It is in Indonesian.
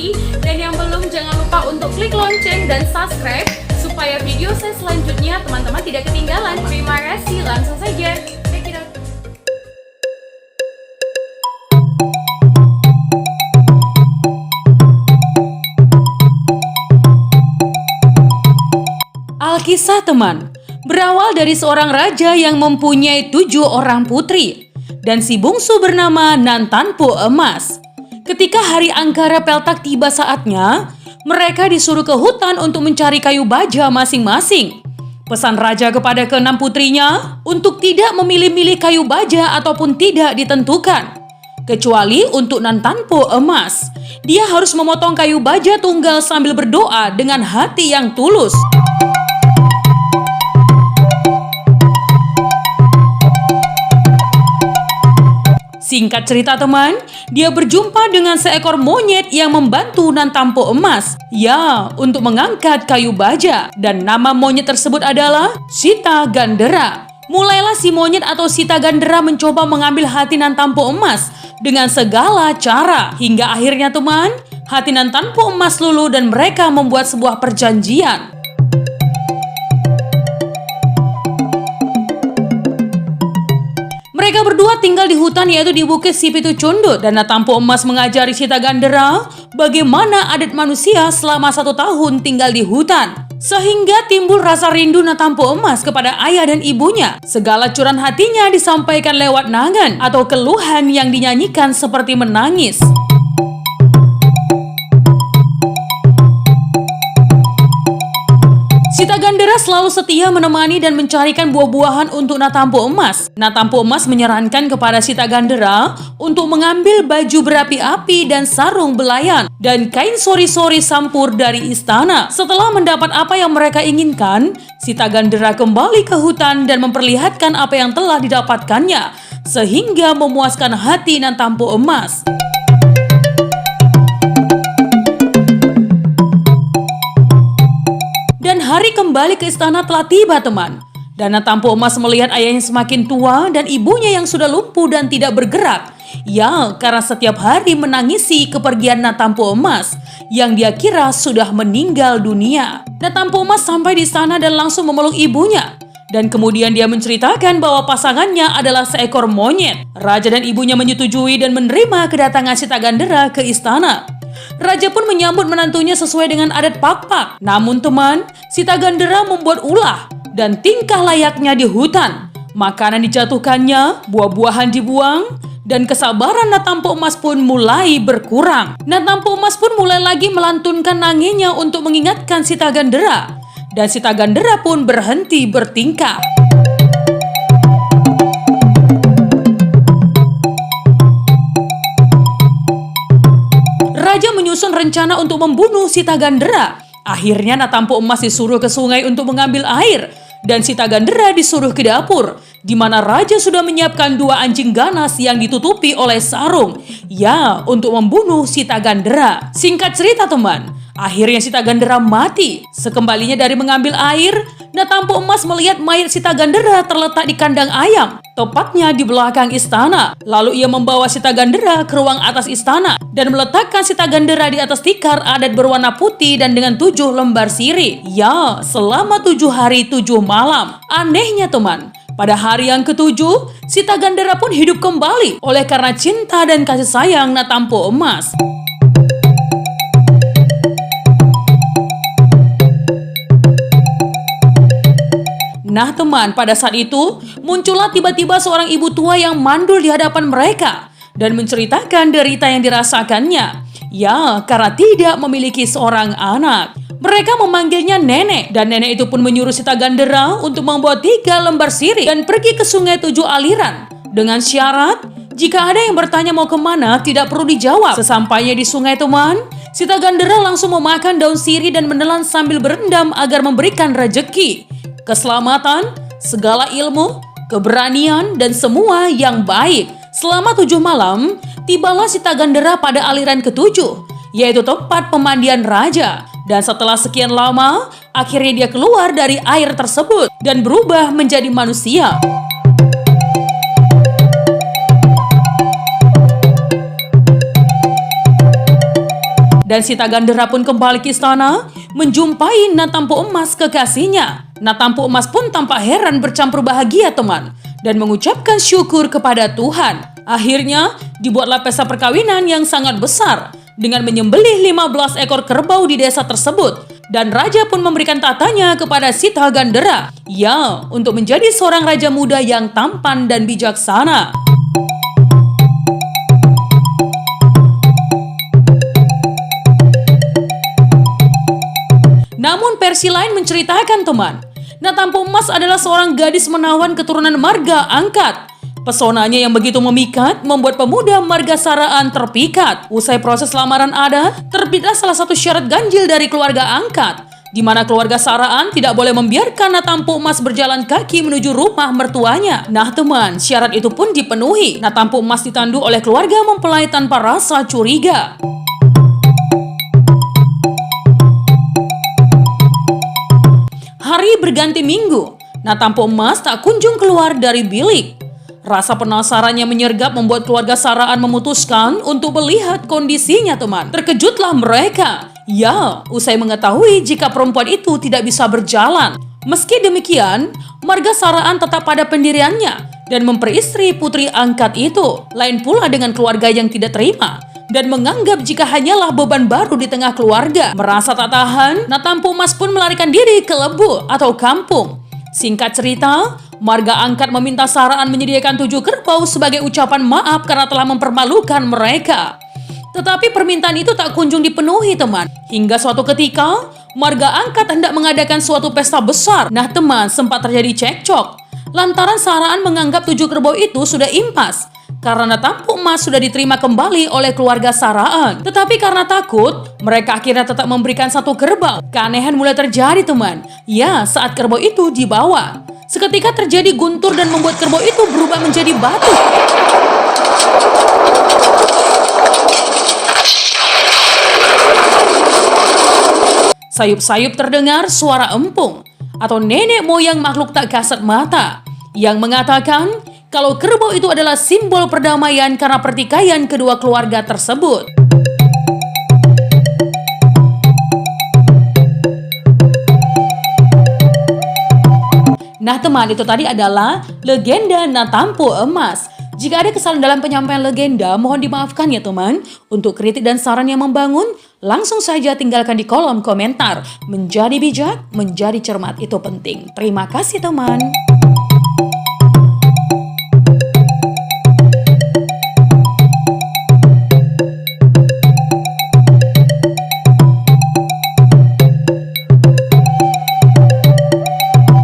notifikasi. Dan yang belum, jangan lupa untuk klik lonceng dan subscribe supaya video saya selanjutnya teman-teman tidak ketinggalan. Terima kasih, langsung saja. Check it out. Alkisah teman, berawal dari seorang raja yang mempunyai 7 orang putri, dan si bungsu bernama Nantanpo Emas. Ketika hari Angkara Peltak tiba saatnya, mereka disuruh ke hutan untuk mencari kayu baja masing-masing. Pesan raja kepada keenam putrinya untuk tidak memilih-milih kayu baja ataupun tidak ditentukan. Kecuali untuk Nantanpo Emas, dia harus memotong kayu baja tunggal sambil berdoa dengan hati yang tulus. Singkat cerita teman, dia berjumpa dengan seekor monyet yang membantu Nantanpo Emas, ya, untuk mengangkat kayu baja. Dan nama monyet tersebut adalah Sita Gandera. Mulailah si monyet atau Sita Gandera mencoba mengambil hati Nantanpo Emas dengan segala cara. Hingga akhirnya teman, hati Nantanpo Emas luluh dan mereka membuat sebuah perjanjian. Mereka berdua tinggal di hutan, yaitu di Bukit Sipitu Cundut, dan Nantanpo Emas mengajari Sita Gandera bagaimana adat manusia selama 1 tahun tinggal di hutan. Sehingga timbul rasa rindu Nantanpo Emas kepada ayah dan ibunya. Segala curahan hatinya disampaikan lewat nangan atau keluhan yang dinyanyikan seperti menangis. Sita Gandera selalu setia menemani dan mencarikan buah-buahan untuk Nantanpo Emas. Nantanpo Emas menyarankan kepada Sita Gandera untuk mengambil baju berapi-api dan sarung belayan dan kain sori-sori sampur dari istana. Setelah mendapat apa yang mereka inginkan, Sita Gandera kembali ke hutan dan memperlihatkan apa yang telah didapatkannya, sehingga memuaskan hati Nantanpo Emas. Dan hari kembali ke istana telah tiba teman. Dan Nantanpo Emas melihat ayahnya semakin tua dan ibunya yang sudah lumpuh dan tidak bergerak. Ya, karena setiap hari menangisi kepergian Nantanpo Emas yang dia kira sudah meninggal dunia. Nantanpo Emas sampai di istana dan langsung memeluk ibunya. Dan kemudian dia menceritakan bahwa pasangannya adalah seekor monyet. Raja dan ibunya menyetujui dan menerima kedatangan Sita Gandera ke istana. Raja pun menyambut menantunya sesuai dengan adat Pakpak. Namun teman, Sita Gandera membuat ulah dan tingkah layaknya di hutan. Makanan dijatuhkannya, buah-buahan dibuang, dan kesabaran Nantanpo Emas pun mulai berkurang. Nantanpo Emas pun mulai lagi melantunkan nangisnya untuk mengingatkan Sita Gandera. Dan Sita Gandera pun berhenti bertingkah. Raja menyusun rencana untuk membunuh Sita Gandera. Akhirnya Nantanpo Emas disuruh ke sungai untuk mengambil air. Dan Sita Gandera disuruh ke dapur, di mana Raja sudah menyiapkan 2 anjing ganas yang ditutupi oleh sarung. Ya, untuk membunuh Sita Gandera. Singkat cerita teman, akhirnya Sita Gandera mati. Sekembalinya dari mengambil air, Nantanpo Emas melihat mayat Sita Gandera terletak di kandang ayam, tepatnya di belakang istana. Lalu ia membawa Sita Gandera ke ruang atas istana dan meletakkan Sita Gandera di atas tikar adat berwarna putih dan dengan 7 lembar sirih. Ya, selama 7 hari 7 malam. Anehnya teman, pada hari yang ke-7, Sita Gandera pun hidup kembali oleh karena cinta dan kasih sayang Nantanpo Emas. Nah teman, pada saat itu muncullah tiba-tiba seorang ibu tua yang mandul di hadapan mereka dan menceritakan derita yang dirasakannya. Ya, karena tidak memiliki seorang anak. Mereka memanggilnya nenek, dan nenek itu pun menyuruh Sita Gandera untuk membawa 3 lembar sirih dan pergi ke sungai 7 aliran. Dengan syarat, jika ada yang bertanya mau kemana, tidak perlu dijawab. Sesampainya di sungai teman, Sita Gandera langsung memakan daun sirih dan menelan sambil berendam agar memberikan rejeki, keselamatan, segala ilmu, keberanian, dan semua yang baik. Selama 7 malam, tibalah Sita Gandera pada aliran ke-7, yaitu tempat pemandian raja. Dan setelah sekian lama, akhirnya dia keluar dari air tersebut dan berubah menjadi manusia. Dan Sita Gandera pun kembali ke istana, menjumpai Natampo Emas kekasihnya. Natampo Emas pun tampak heran bercampur bahagia teman, dan mengucapkan syukur kepada Tuhan. Akhirnya, dibuatlah pesta perkawinan yang sangat besar, dengan menyembelih 15 ekor kerbau di desa tersebut. Dan raja pun memberikan tatanya kepada Sita Gandera, ya, untuk menjadi seorang raja muda yang tampan dan bijaksana. Namun versi lain menceritakan teman, Natampo Emas adalah seorang gadis menawan keturunan marga angkat. Pesonanya yang begitu memikat membuat pemuda marga Saraan terpikat. Usai proses lamaran adat, terbitlah salah satu syarat ganjil dari keluarga angkat, di mana keluarga Saraan tidak boleh membiarkan Natampo Emas berjalan kaki menuju rumah mertuanya. Nah teman, syarat itu pun dipenuhi. Natampo Emas ditandu oleh keluarga mempelai tanpa rasa curiga. Hari berganti minggu, Natampo Emas tak kunjung keluar dari bilik. Rasa penasarannya menyergap membuat keluarga Saraan memutuskan untuk melihat kondisinya teman. Terkejutlah mereka. Ya, usai mengetahui jika perempuan itu tidak bisa berjalan. Meski demikian, marga Saraan tetap pada pendiriannya dan memperistri putri angkat itu. Lain pula dengan keluarga yang tidak terima dan menganggap jika hanyalah beban baru di tengah keluarga. Merasa tak tahan, Natampo Emas pun melarikan diri ke Lebu atau kampung. Singkat cerita, marga angkat meminta Saraan menyediakan 7 kerbau sebagai ucapan maaf karena telah mempermalukan mereka. Tetapi permintaan itu tak kunjung dipenuhi teman. Hingga suatu ketika, marga angkat hendak mengadakan suatu pesta besar. Nah teman, sempat terjadi cekcok lantaran Saraan menganggap 7 kerbau itu sudah impas karena Natampo Emas sudah diterima kembali oleh keluarga Saraan. Tetapi karena takut, mereka akhirnya tetap memberikan 1 kerbau. Keanehan mulai terjadi teman. Ya, saat kerbau itu dibawa, seketika terjadi guntur dan membuat kerbau itu berubah menjadi batu. Sayup-sayup terdengar suara empung atau nenek moyang makhluk tak kasat mata yang mengatakan kalau kerbau itu adalah simbol perdamaian karena pertikaian kedua keluarga tersebut. Nah teman, itu tadi adalah legenda Natampo Emas. Jika ada kesalahan dalam penyampaian legenda, mohon dimaafkan ya teman. Untuk kritik dan saran yang membangun, langsung saja tinggalkan di kolom komentar. Menjadi bijak, menjadi cermat itu penting. Terima kasih teman.